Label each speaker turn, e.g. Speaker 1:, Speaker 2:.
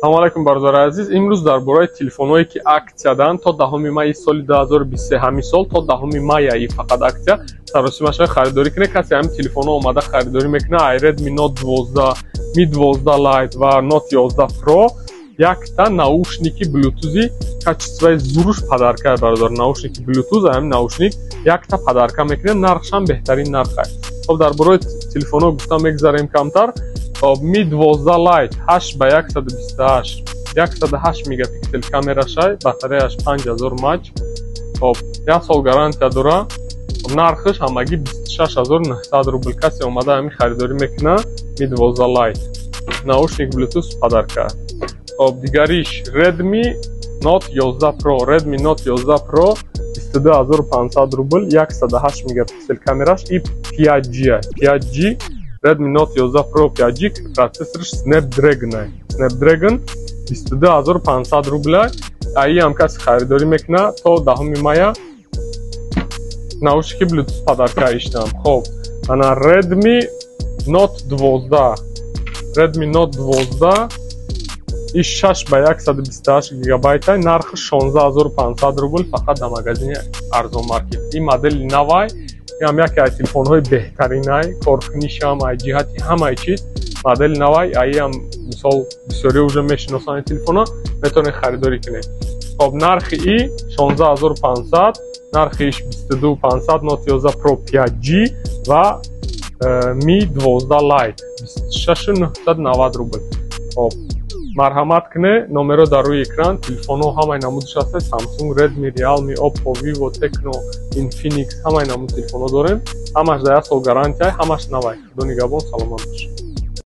Speaker 1: Салом алайкум бародари азиз. Имрӯз дар бораи телефонҳое ки аксиядан то 10 майи соли 2023 сол то 10 майи фақат аксия саросимашро харидорӣ кунед. Касе ҳамин телефонҳо омада харидорӣ мекунад. Redmi Note 12, Mi 12 Lite ва Note 11 Pro якта наушники Bluetooth качествои зуруш падарка бародар. Наушники Bluetooth ҳамин наушник якта падарка мекунем. Нархшам беҳтарин нарх аст. Хоб дар бораи телефонҳо гуфта мегзарем камтар. Mi 12 Lite 8x128 108 мегапиксел камерашай, батареяш 5000 мАч. Хоб 1 сол гарантия дора. Нархш ҳамагӣ 26900 рубл. Касе омада ҳамин харидорӣ мекуна Mi 12 Lite. Наушник Bluetooth падарка. Хоб дигариш Redmi Note 11 Pro. Redmi Note 11 Pro 22500 рубл, 108 мегапиксел камераш и 5G. 5G Redmi Note 11 Pro 5G процессорш Snapdragon 22500 рубля. Аи ҳам каси харидорӣ мекуна то 10 мая наушники Bluetooth падарка иштам. Хоб ана Redmi Note 12 и 6x128 гигабайта нархи 16500 рубл фақат дар магазини арзон маркет. Ин модели навай ям яке аз телефонҳои беҳтаринай, коркунишам аз ҷиҳати ҳамаи чиз модели навай. Аи ам мисол бисёре уже мешиносанд телефонҳо метавонед харидорӣ кунед. Хоб нархи и 16500, нархи иш 22500 Note 11 Pro 5G ва Mi 12 Lite 26990 рубл. Хоб марҳамат кунед, номеро дар рӯи экран, телефонҳо ҳамаи намудаш аст. Samsung, Redmi, Realme, Oppo, Vivo, Tecno, Infinix ҳамаи намуди телефонҳо дорем. Ҳамаш дар 1 сол гарантия, ҳамаш навай. Худо нигаҳбон, саломат бош.